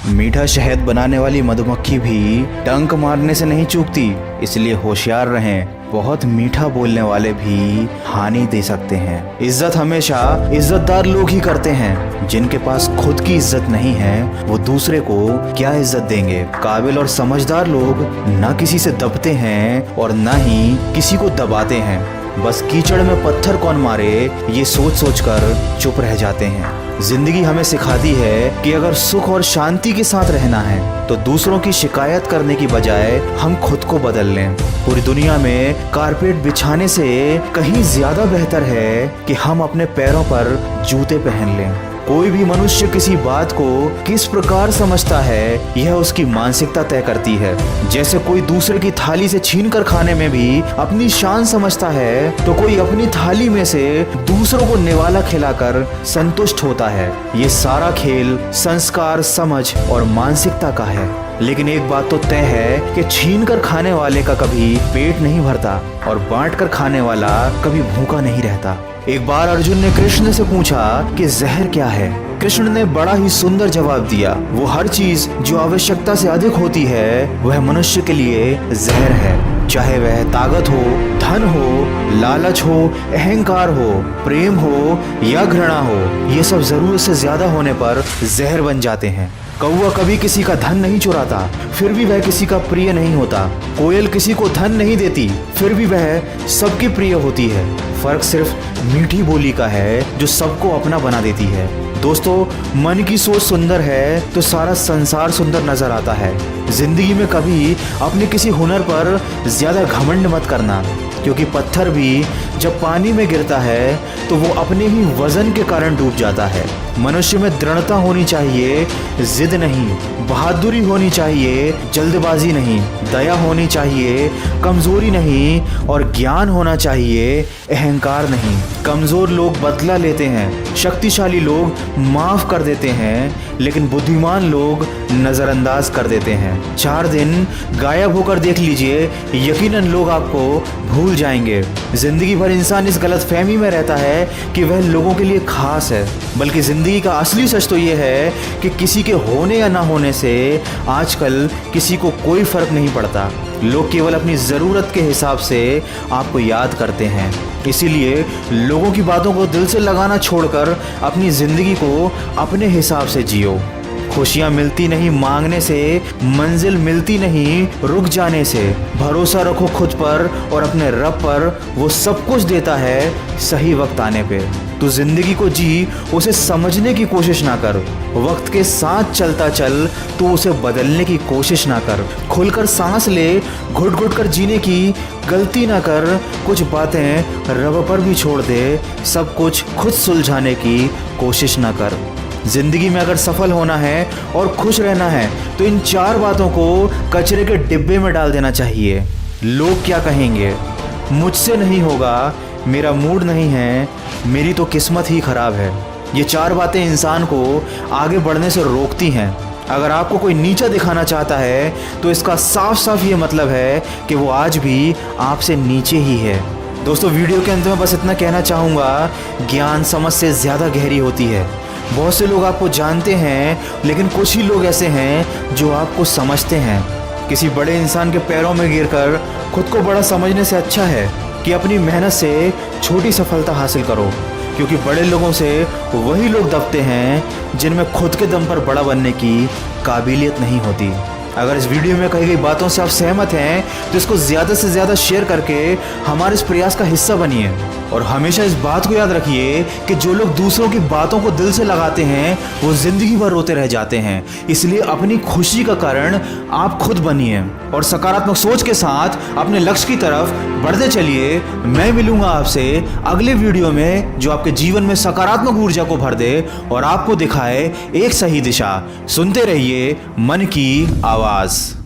मीठा शहद बनाने वाली मधुमक्खी भी डंक मारने से नहीं चूकती, इसलिए होशियार रहें। बहुत मीठा बोलने वाले भी हानि दे सकते हैं। इज्जत हमेशा इज्जतदार लोग ही करते हैं। जिनके पास खुद की इज्जत नहीं है वो दूसरे को क्या इज्जत देंगे। काबिल और समझदार लोग ना किसी से दबते हैं और ना ही किसी को दबाते हैं। बस कीचड़ में पत्थर कौन मारे ये सोच सोच कर चुप रह जाते हैं। जिंदगी हमें सिखाती है कि अगर सुख और शांति के साथ रहना है तो दूसरों की शिकायत करने की बजाय हम खुद को बदल लें। पूरी दुनिया में कारपेट बिछाने से कहीं ज्यादा बेहतर है कि हम अपने पैरों पर जूते पहन लें। कोई भी मनुष्य किसी बात को किस प्रकार समझता है यह उसकी मानसिकता तय करती है। जैसे कोई दूसरे की थाली से छीन कर खाने में भी अपनी शान समझता है तो कोई अपनी थाली में से दूसरों को निवाला खिलाकर संतुष्ट होता है। ये सारा खेल संस्कार, समझ और मानसिकता का है। लेकिन एक बात तो तय है कि छीन कर खाने वाले का कभी पेट नहीं भरता और बांट कर खाने वाला कभी भूखा नहीं रहता। एक बार अर्जुन ने कृष्ण से पूछा कि जहर क्या है। कृष्ण ने बड़ा ही सुंदर जवाब दिया, वो हर चीज जो आवश्यकता से अधिक होती है वह मनुष्य के लिए जहर है। चाहे वह ताकत हो, धन हो, लालच हो, अहंकार हो, प्रेम हो या घृणा हो, ये सब जरूरत से ज्यादा होने पर जहर बन जाते हैं। कौवा कभी किसी का धन नहीं चुराता, फिर भी वह किसी का प्रिय नहीं होता। कोयल किसी को धन नहीं देती, फिर भी वह सबकी प्रिय होती है। फर्क सिर्फ मीठी बोली का है जो सबको अपना बना देती है। दोस्तों, मन की सोच सुंदर है तो सारा संसार सुंदर नजर आता है। जिंदगी में कभी अपने किसी हुनर पर ज्यादा घमंड मत करना, क्योंकि पत्थर भी जब पानी में गिरता है तो वो अपने ही वजन के कारण डूब जाता है। मनुष्य में दृढ़ता होनी चाहिए, जिद नहीं। बहादुरी होनी चाहिए, जल्दबाजी नहीं। दया होनी चाहिए, कमजोरी नहीं। और ज्ञान होना चाहिए, अहंकार नहीं। कमजोर लोग बदला लेते हैं, शक्तिशाली लोग माफ कर देते हैं, लेकिन बुद्धिमान लोग नजरअंदाज कर देते हैं। 4 दिन गायब होकर देख लीजिए, यकीनन लोग आपको भूल जाएंगे। जिंदगी भर इंसान इस गलतफहमी में रहता है कि वह लोगों के लिए खास है, बल्कि जिंदगी का असली सच तो ये है कि किसी के होने या ना होने से आजकल किसी को कोई फर्क नहीं पड़ता। लोग केवल अपनी ज़रूरत के हिसाब से आपको याद करते हैं। इसीलिए लोगों की बातों को दिल से लगाना छोड़कर अपनी ज़िंदगी को अपने हिसाब से जियो। खुशियाँ मिलती नहीं मांगने से, मंजिल मिलती नहीं रुक जाने से। भरोसा रखो खुद पर और अपने रब पर, वो सब कुछ देता है सही वक्त आने पे। तू जिंदगी को जी, उसे समझने की कोशिश ना कर। वक्त के साथ चलता चल, तू उसे बदलने की कोशिश ना कर। खुलकर सांस ले, घुट घुट कर जीने की गलती ना कर। कुछ बातें रब पर भी छोड़ दे, सब कुछ खुद सुलझाने की कोशिश ना कर। जिंदगी में अगर सफल होना है और खुश रहना है तो इन 4 बातों को कचरे के डिब्बे में डाल देना चाहिए। लोग क्या कहेंगे, मुझसे नहीं होगा, मेरा मूड नहीं है, मेरी तो किस्मत ही खराब है। ये 4 बातें इंसान को आगे बढ़ने से रोकती हैं। अगर आपको कोई नीचा दिखाना चाहता है तो इसका साफ साफ ये मतलब है कि वो आज भी आपसे नीचे ही है। दोस्तों, वीडियो के अंत में बस इतना कहना चाहूँगा, ज्ञान समझ से ज़्यादा गहरी होती है। बहुत से लोग आपको जानते हैं, लेकिन कुछ ही लोग ऐसे हैं जो आपको समझते हैं। किसी बड़े इंसान के पैरों में गिरकर खुद को बड़ा समझने से अच्छा है कि अपनी मेहनत से छोटी सफलता हासिल करो, क्योंकि बड़े लोगों से वही लोग दबते हैं जिनमें खुद के दम पर बड़ा बनने की काबिलियत नहीं होती। अगर इस वीडियो में कही गई बातों से आप सहमत हैं तो इसको ज़्यादा से ज़्यादा शेयर करके हमारे इस प्रयास का हिस्सा बनिए। और हमेशा इस बात को याद रखिए कि जो लोग दूसरों की बातों को दिल से लगाते हैं वो ज़िंदगी भर रोते रह जाते हैं। इसलिए अपनी खुशी का कारण आप खुद बनिए और सकारात्मक सोच के साथ अपने लक्ष्य की तरफ बढ़ते चलिए। मैं मिलूंगा आपसे अगले वीडियो में जो आपके जीवन में सकारात्मक ऊर्जा को भर दे और आपको दिखाए एक सही दिशा। सुनते रहिए मन की आवाज़।